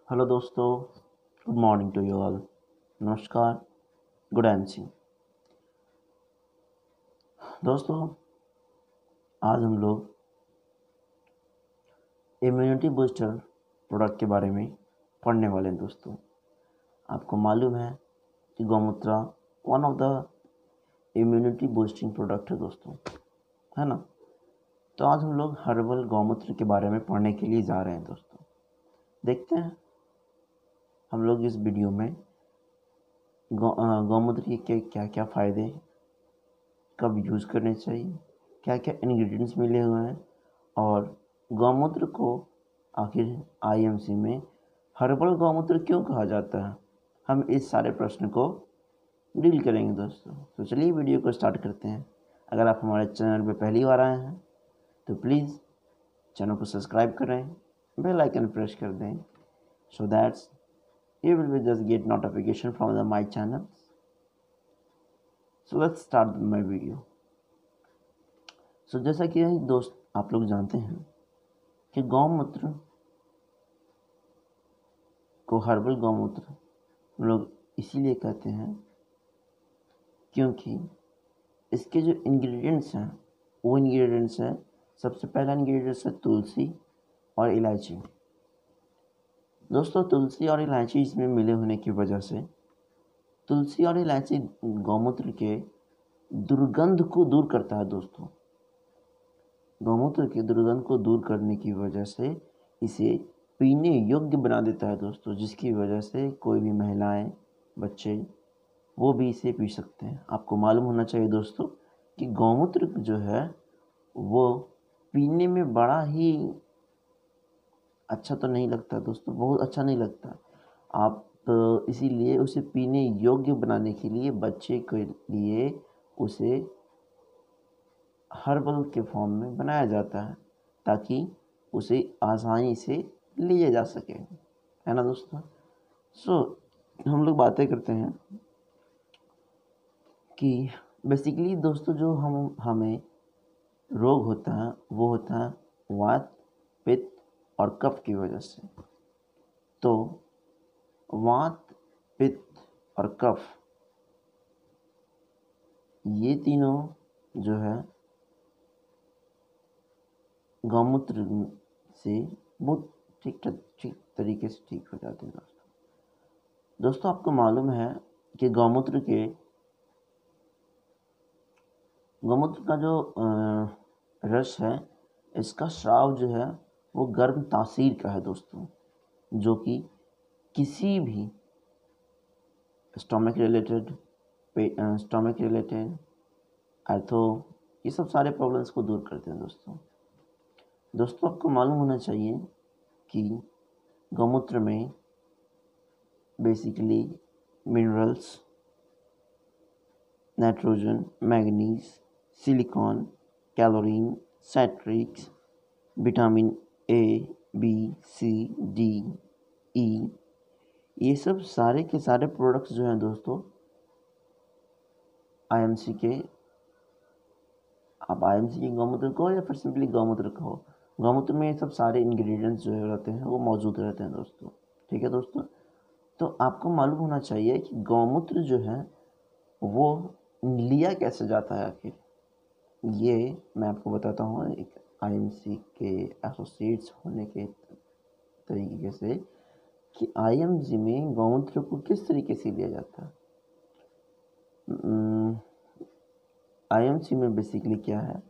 Hello दोस्तों, good morning to you all. नमस्कार, good MC. दोस्तों, आज हम लोग इम्यूनिटी बूस्टर प्रोडक्ट के बारे में पढ़ने वाले हैं। दोस्तों, आपको मालूम है कि गौमूत्र one of the immunity boosting product है दोस्तों, है ना। तो आज हम लोग हर्बल गौमूत्र के बारे में पढ़ने के लिए जा रहे हैं। दोस्तों, देखते हैं हम लोग इस वीडियो में गौमूत्र के क्या क्या फ़ायदे, कब यूज़ करने चाहिए, क्या क्या इंग्रेडिएंट्स मिले हुए हैं, और गौमूत्र को आखिर आईएमसी में हर्बल गौमूत्र क्यों कहा जाता है। हम इस सारे प्रश्न को डील करेंगे दोस्तों। तो चलिए वीडियो को स्टार्ट करते हैं। अगर आप हमारे चैनल पर पहली बार आए हैं तो प्लीज़ चैनल को सब्सक्राइब करें, बेल आइकन प्रेस कर दें, so that's you will be just get notification from my channel. So let's start my video. जैसा कि दोस्त आप लोग जानते हैं कि गौमूत्र को हर्बल गौमूत्र हम लोग इसीलिए कहते हैं क्योंकि इसके जो इंग्रेडिएंट्स हैं वो इंग्रेडिएंट्स हैं, सबसे पहला इंग्रेडिएंट्स है तुलसी और इलायची। दोस्तों, तुलसी और इलायची इसमें मिले होने की वजह से तुलसी और इलायची गौमूत्र के दुर्गंध को दूर करता है। दोस्तों, गौमूत्र के दुर्गंध को दूर करने की वजह से इसे पीने योग्य बना देता है दोस्तों, जिसकी वजह से कोई भी महिलाएं, बच्चे वो भी इसे पी सकते हैं। आपको मालूम होना चाहिए दोस्तों कि गौमूत्र जो है वो पीने में बड़ा ही अच्छा तो नहीं लगता दोस्तों, बहुत अच्छा नहीं लगता। आप इसीलिए उसे पीने योग्य बनाने के लिए बच्चे के लिए उसे हर्बल के फॉर्म में बनाया जाता है ताकि उसे आसानी से लिया जा सके, है ना दोस्तों। हम लोग बातें करते हैं कि बेसिकली दोस्तों जो हमें रोग होता है वो होता है वात, पित्त और कफ की वजह से। तो वात, पित्त और कफ ये तीनों जो है गौमूत्र से बहुत ठीक तरीके से ठीक हो जाते हैं दोस्तों, आपको मालूम है कि गौमूत्र का जो रस है, इसका स्राव जो है वो गर्म तासीर का है दोस्तों, जो कि किसी भी स्टोमक रिलेटेड आर्थो, ये सब सारे प्रॉब्लम्स को दूर करते हैं दोस्तों, आपको मालूम होना चाहिए कि गौमूत्र में basically minerals, nitrogen, manganese, silicon, chlorine, citrics, vitamin A, B, C, D, E, ये सब सारे के सारे प्रोडक्ट्स जो हैं दोस्तों आईएमसी के, आप आईएमसी के गौमूत्र कहो या फिर सिंपली गौमूत्र कहो, गौमूत्र में ये सब सारे इंग्रेडिएंट्स जो रहते हैं वो मौजूद रहते हैं दोस्तों। ठीक है दोस्तों, तो आपको मालूम होना चाहिए कि गौमूत्र जो है वो लिया कैसे जाता है आखिर। ये मैं आपको बताता हूँ एक आईएमसी के एसोसिएट्स होने के तरीके से कि आईएमसी में गौमूत्र को किस तरीके से लिया जाता है। आईएमसी में बेसिकली क्या है,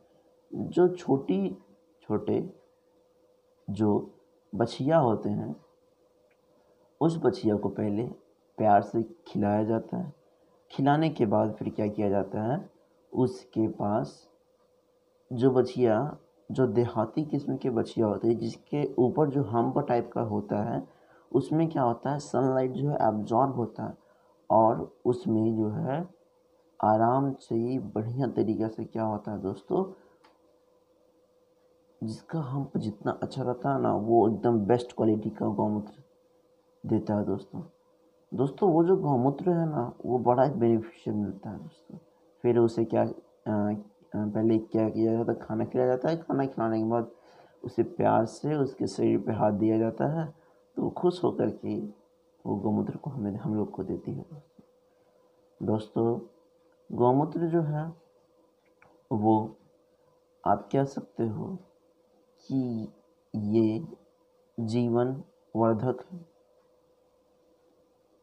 जो छोटे जो बछिया होते हैं उस बछिया को पहले प्यार से खिलाया जाता है। खिलाने के बाद फिर क्या किया जाता है, उसके पास जो बछिया, जो देहाती किस्म के बछिया होते हैं जिसके ऊपर जो हम्प टाइप का होता है, उसमें क्या होता है, सनलाइट जो है एब्जॉर्ब होता है और उसमें जो है आराम से बढ़िया तरीक़े से क्या होता है दोस्तों, जिसका हम्प जितना अच्छा रहता है ना वो एकदम बेस्ट क्वालिटी का गौमूत्र देता है दोस्तों। वो जो गौमूत्र है ना वो बड़ा ही बेनिफिशियल मिलता है दोस्तों। फिर उसे पहले क्या किया जाता है, खाना खिलाया जाता है। खाना खिलाने के बाद उसे प्यार से उसके शरीर पे हाथ दिया जाता है तो खुश होकर के वो गौमूत्र को हम लोग को देती है। दोस्तों गौमूत्र जो है वो आप कह सकते हो कि ये जीवन वर्धक है,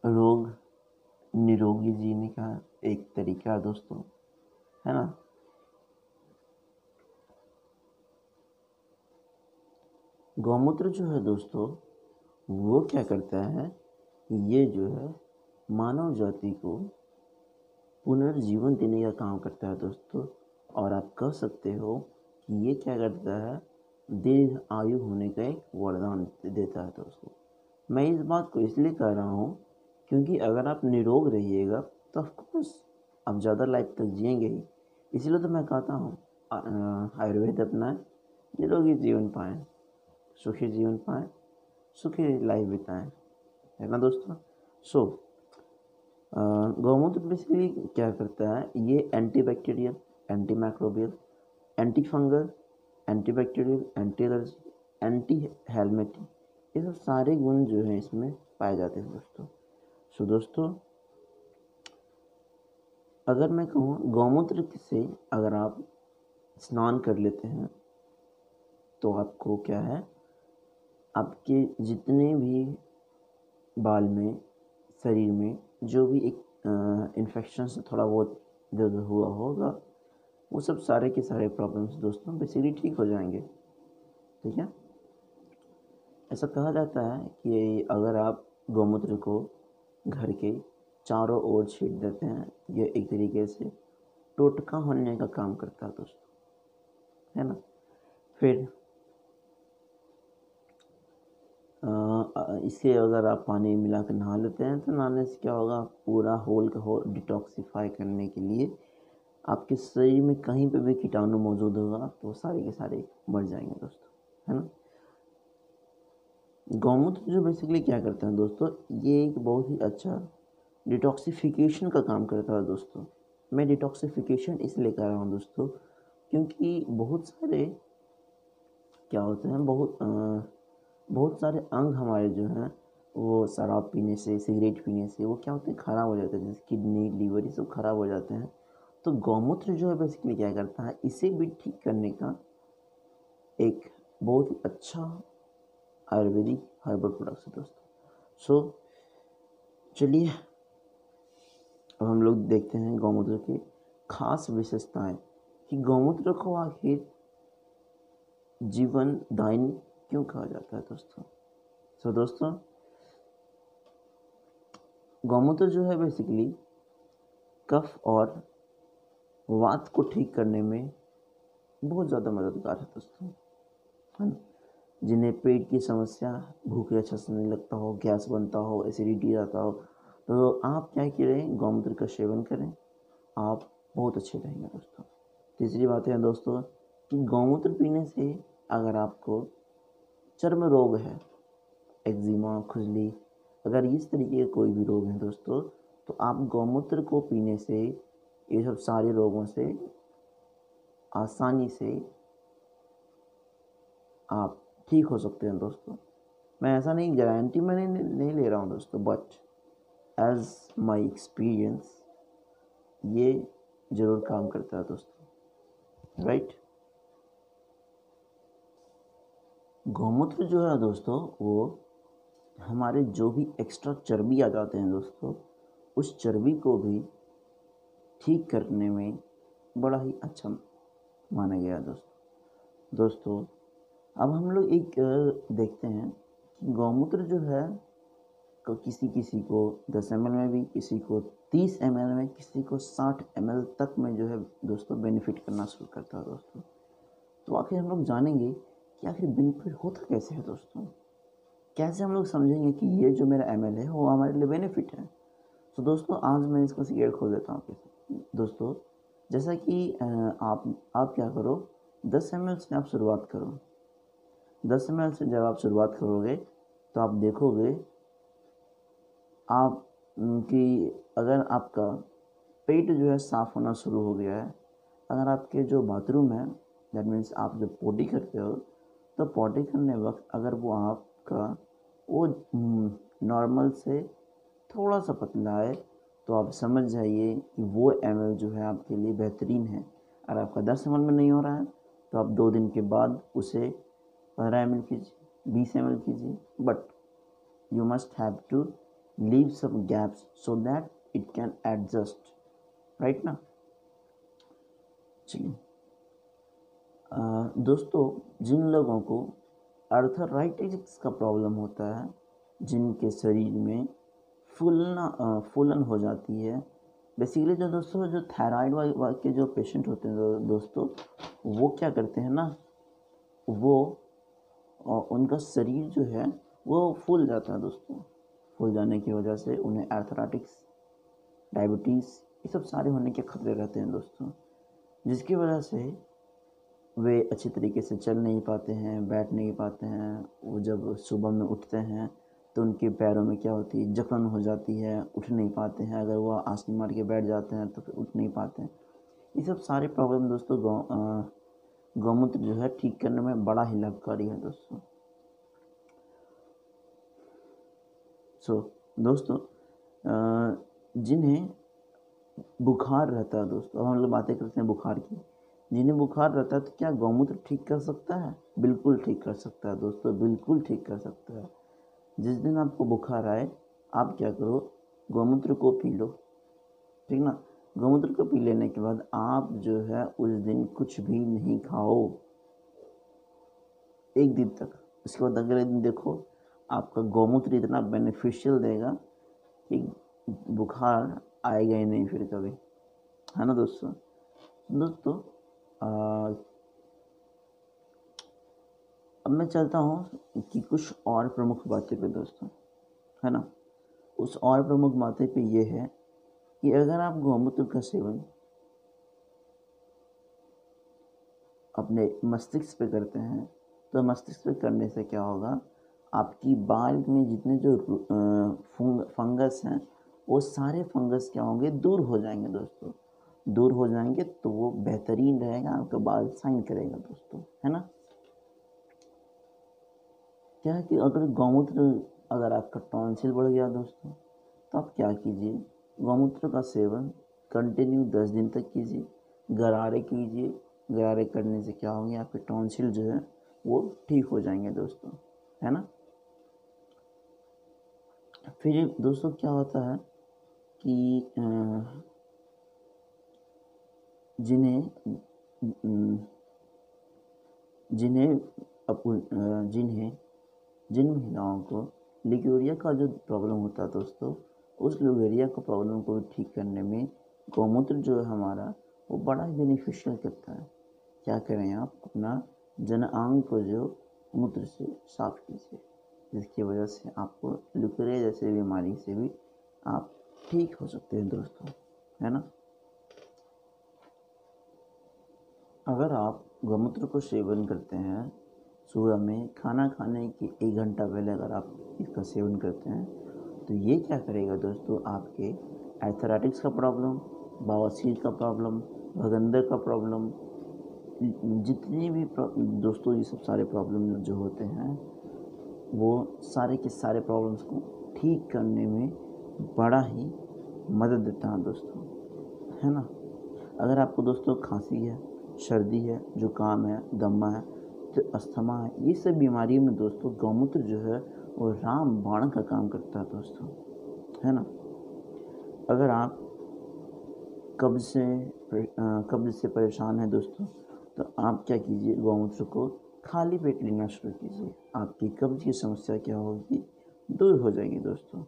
रोग निरोगी जीने का एक तरीका है दोस्तों, है ना। गौमूत्र जो है दोस्तों वो क्या करता है, ये जो है मानव जाति को पुनर्जीवन देने का काम करता है दोस्तों। और आप कह सकते हो कि ये क्या करता है, दीर्घ आयु होने का एक वरदान देता है दोस्तों। मैं इस बात को इसलिए कह रहा हूँ क्योंकि अगर आप निरोग रहिएगा तो ऑफकोर्स आप ज़्यादा लाइफ तक जिएंगे ही। इसलिए तो मैं कहता हूँ आयुर्वेद अपनाएं, निरोगी जीवन पाएँ, सुखी जीवन पाएँ, सुखी लाइफ बिताएं, है ना दोस्तों। सो गौमूत्र बेसिकली क्या करता है, ये antibacterial, anti microbial, anti fungal, antibacterial, anti allergy, anti helminthic, ये सब सारे गुण जो हैं इसमें पाए जाते हैं दोस्तों। सो दोस्तों अगर मैं कहूँ गौमूत्र से अगर आप स्नान कर लेते हैं तो आपको क्या है, आपके जितने भी बाल में, शरीर में जो भी एक इन्फेक्शन से थोड़ा बहुत दर्द हुआ होगा, वो सब सारे के सारे प्रॉब्लम्स दोस्तों बेसिकली ठीक हो जाएंगे, ठीक है। ऐसा कहा जाता है कि अगर आप गौमूत्र को घर के चारों ओर छीट देते हैं, यह एक तरीके से टोटका होने का काम करता है दोस्तों, है ना। फिर इसे अगर आप पानी मिला कर नहा लेते हैं तो नहाने से क्या होगा, पूरा होल का होल डिटॉक्सिफाई करने के लिए आपके शरीर में कहीं पे भी कीटाणु मौजूद होगा तो सारे के सारे मर जाएंगे दोस्तों, है ना। गौमूत्र जो बेसिकली क्या करता है दोस्तों, ये एक बहुत ही अच्छा डिटॉक्सिफिकेशन का काम करता है दोस्तों। मैं डिटॉक्सिफिकेशन इसलिए कर रहा हूँ दोस्तों क्योंकि बहुत सारे क्या होते हैं, बहुत सारे अंग हमारे जो हैं वो शराब पीने से, सिगरेट पीने से वो क्या होते हैं, ख़राब हो जाते हैं, जैसे किडनी, लीवर, ये सब ख़राब हो जाते हैं। तो गौमूत्र जो है बेसिकली क्या करता है, इसे भी ठीक करने का एक बहुत ही अच्छा आयुर्वेदिक हर्बल प्रोडक्ट है दोस्तों। सो चलिए अब हम लोग देखते हैं गौमूत्र की खास विशेषताएं कि गौमूत्र को आखिर जीवन दायिनी क्यों कहा जाता है दोस्तों। सो दोस्तों गौमूत्र जो है बेसिकली कफ और वात को ठीक करने में बहुत ज़्यादा मददगार है दोस्तों, है ना। जिन्हें पेट की समस्या, भूख अच्छा से नहीं लगता हो, गैस बनता हो, एसिडिटी आता हो, तो आप क्या करें, गौमूत्र का सेवन करें, आप बहुत अच्छे रहेंगे दोस्तों। तीसरी बात है दोस्तों कि गौमूत्र पीने से अगर आपको चर्म रोग है, एक्जिमा, खुजली, अगर इस तरीके के कोई भी रोग हैं दोस्तों, तो आप गौमूत्र को पीने से ये सब सारे रोगों से आसानी से आप ठीक हो सकते हैं दोस्तों। मैं ऐसा नहीं, गारंटी मैं नहीं ले रहा हूँ दोस्तों, बट एज माई एक्सपीरियंस ये ज़रूर काम करता है दोस्तों, राइट। गौमूत्र जो है दोस्तों वो हमारे जो भी एक्स्ट्रा चर्बी आ जाते हैं दोस्तों, उस चर्बी को भी ठीक करने में बड़ा ही अच्छा माना गया दोस्तों। दोस्तों अब हम लोग एक देखते हैं कि गौमूत्र जो है तो किसी को 10 ml में भी, किसी को 30 ml में, किसी को 60 ml तक में जो है दोस्तों बेनिफिट करना शुरू करता है दोस्तों। तो आखिर हम लोग जानेंगे कि आखिर बेनिफिट होता कैसे है दोस्तों, कैसे हम लोग समझेंगे कि ये जो मेरा ml है वो हमारे लिए बेनिफिट है। तो दोस्तों आज मैं इसका सीक्रेट खोल देता हूँ दोस्तों। जैसा कि आप क्या करो, 10 ml से आप शुरुआत करो। 10 ml से जब आप शुरुआत करोगे तो आप देखोगे आप कि अगर आपका पेट जो है साफ़ होना शुरू हो गया है, अगर आपके जो बाथरूम है, दैट मीन्स आप जब पोटी करते हो तो पोटी करने वक्त अगर वो आपका वो नॉर्मल से थोड़ा सा पतला है, तो आप समझ जाइए कि वो ml जो है आपके लिए बेहतरीन है। अगर आपका 10 ml में नहीं हो रहा है तो आप 2 दिन के बाद उसे 15 ml कीजिए, 20 ml कीजिए, but you must have to leave some gaps so that it can adjust, right ना। चलिए दोस्तों, जिन लोगों को अर्थराइटिस का प्रॉब्लम होता है, जिनके शरीर में फूलन हो जाती है, बेसिकली जो दोस्तों जो थायराइड के जो पेशेंट होते हैं दोस्तों, वो क्या करते हैं ना, वो उनका शरीर जो है वो फूल जाता है दोस्तों। फूल जाने की वजह से उन्हें अर्थराइटिस, डायबिटीज़, ये सब सारे होने के खतरे रहते हैं दोस्तों, जिसकी वजह से वे अच्छी तरीके से चल नहीं पाते हैं, बैठ नहीं पाते हैं। वो जब सुबह में उठते हैं तो उनके पैरों में क्या होती है, जकड़न हो जाती है, उठ नहीं पाते हैं। अगर वो आंसू मार के बैठ जाते हैं तो फिर उठ नहीं पाते हैं। ये सब सारे प्रॉब्लम दोस्तों गौमूत्र जो है ठीक करने में बड़ा ही लाभकारी है दोस्तों। दोस्तों जिन्हें बुखार रहता है दोस्तों, अब हम लोग बातें करते हैं बुखार की। जिन्हें बुखार रहता है तो क्या गौमूत्र ठीक कर सकता है? बिल्कुल ठीक कर सकता है दोस्तों, बिल्कुल ठीक कर सकता है। जिस दिन आपको बुखार आए, आप क्या करो, गौमूत्र को पी लो, ठीक ना। गौमूत्र को पी लेने के बाद आप जो है उस दिन कुछ भी नहीं खाओ, 1 दिन तक। उसके बाद अगले दिन देखो, आपका गौमूत्र इतना बेनिफिशियल देगा कि बुखार आएगा ही नहीं फिर कभी, है ना दोस्तों। अब मैं चलता हूँ कि कुछ और प्रमुख बातें पे दोस्तों, है ना। उस और प्रमुख बातें पे ये है कि अगर आप गौमूत्र का सेवन अपने मस्तिष्क पे करते हैं तो मस्तिष्क पे करने से क्या होगा, आपकी बाल में जितने जो फंगस हैं, वो सारे फंगस क्या होंगे, दूर हो जाएंगे दोस्तों। दूर हो जाएंगे तो वो बेहतरीन रहेगा, आपका बाल शाइन करेगा दोस्तों, है ना। क्या है कि अगर आपका टॉन्सिल बढ़ गया दोस्तों, तो आप क्या कीजिए, गौमूत्र का सेवन कंटिन्यू 10 दिन तक कीजिए, गरारे कीजिए। गरारे करने से क्या होंगे, आपके टॉन्सिल जो है वो ठीक हो जाएंगे दोस्तों, है ना। फिर दोस्तों क्या होता है कि जिन्हें जिन महिलाओं को लिगोरिया का जो प्रॉब्लम होता है दोस्तों, उस लिगोरिया का प्रॉब्लम को ठीक करने में गौमूत्र जो है हमारा, वो बड़ा ही बेनिफिशियल करता है। क्या करें, आप अपना जनांग को जो मूत्र से साफ कीजिए, जिसकी वजह से आपको लिगोरिया जैसे बीमारी से भी आप ठीक हो सकते हैं दोस्तों, है ना। अगर आप गौमूत्र को सेवन करते हैं सुबह में, खाना खाने के 1 घंटा पहले अगर आप इसका सेवन करते हैं, तो ये क्या करेगा दोस्तों, आपके आर्थराइटिस का प्रॉब्लम, बवासीर का प्रॉब्लम, भगंदर का प्रॉब्लम, जितने भी दोस्तों ये सब सारे प्रॉब्लम जो होते हैं, वो सारे के सारे प्रॉब्लम्स को ठीक करने में बड़ा ही मदद देता है दोस्तों, है ना। अगर आपको दोस्तों खांसी है, सर्दी है, जुकाम है, दमा है, तो अस्थमा है, ये सब बीमारियों में दोस्तों गौमूत्र जो है वो रामबाण का काम करता है दोस्तों, है ना। अगर आप कब्ज से परेशान हैं दोस्तों, तो आप क्या कीजिए, गौमूत्र को खाली पेट लेना शुरू कीजिए, आपकी कब्ज की समस्या क्या होगी, दूर हो जाएगी दोस्तों,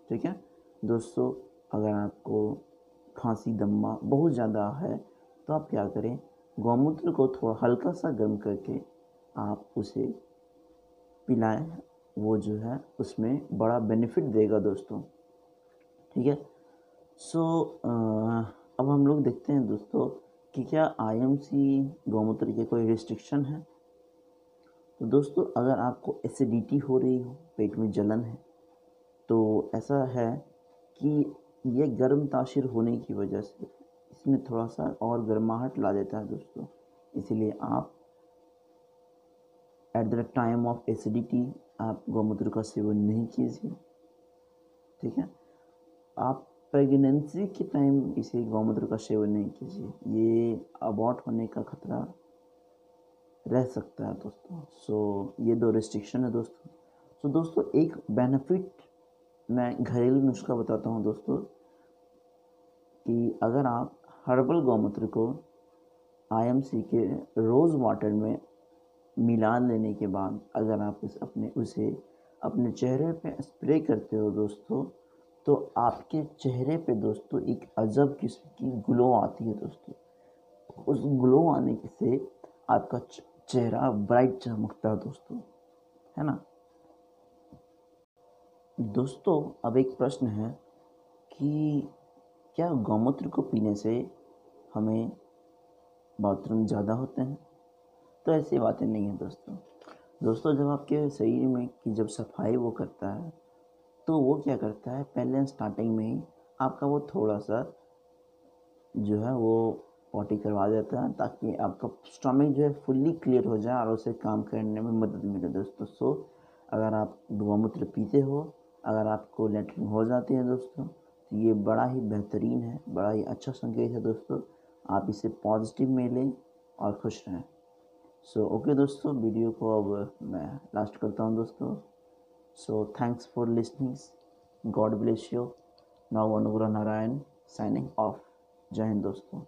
ठीक है दोस्तों। अगर आपको खांसी दमा बहुत ज़्यादा है तो आप क्या करें, गौमूत्र को थोड़ा हल्का सा गर्म करके आप उसे पिलाएं, वो जो है उसमें बड़ा बेनिफिट देगा दोस्तों, ठीक है। अब हम लोग देखते हैं दोस्तों कि क्या आईएमसी गौमूत्र के कोई रिस्ट्रिक्शन है। तो दोस्तों अगर आपको एसिडिटी हो रही हो, पेट में जलन है, तो ऐसा है कि ये गर्म तासीर होने की वजह से इसमें थोड़ा सा और गर्माहट ला देता है दोस्तों। इसीलिए आप at the time of acidity आप गौमूत्र का सेवन नहीं कीजिए, ठीक है। आप प्रेगनेंसी के टाइम इसे गौमूत्र का सेवन नहीं कीजिए, ये अबॉर्ट होने का खतरा रह सकता है दोस्तों। सो ये 2 रिस्ट्रिक्शन है दोस्तों। सो दोस्तों एक बेनिफिट मैं घरेलू नुस्खा बताता हूँ दोस्तों, कि अगर आप हर्बल गौमूत्र को आईएमसी के रोज़ वाटर में मिला लेने के बाद अगर आप उसे अपने चेहरे पे स्प्रे करते हो दोस्तों, तो आपके चेहरे पे दोस्तों एक अजब किस्म की ग्लो आती है दोस्तों। उस ग्लो आने से आपका चेहरा ब्राइट चमकता है दोस्तों, है ना। दोस्तों अब एक प्रश्न है कि क्या गौमूत्र को पीने से हमें बाथरूम ज़्यादा होते हैं? तो ऐसी बातें नहीं हैं दोस्तों। दोस्तों जब आपके शरीर में की जब सफाई वो करता है, तो वो क्या करता है, पहले स्टार्टिंग में ही आपका वो थोड़ा सा जो है वो पॉटी करवा देता है, ताकि आपका स्टमक जो है फुल्ली क्लियर हो जाए और उसे काम करने में मदद मिले दोस्तों। सो अगर आप गौमूत्र पीते हो, अगर आपको लैट्रिन हो जाती है दोस्तों, तो ये बड़ा ही बेहतरीन है, बड़ा ही अच्छा संकेत है दोस्तों। आप इसे पॉजिटिव में लें और खुश रहें। सो ओके दोस्तों, वीडियो को अब मैं लास्ट करता हूँ दोस्तों। So thanks for listening, God bless you. Now Anugrah Narayan signing off. जय हिंद दोस्तों।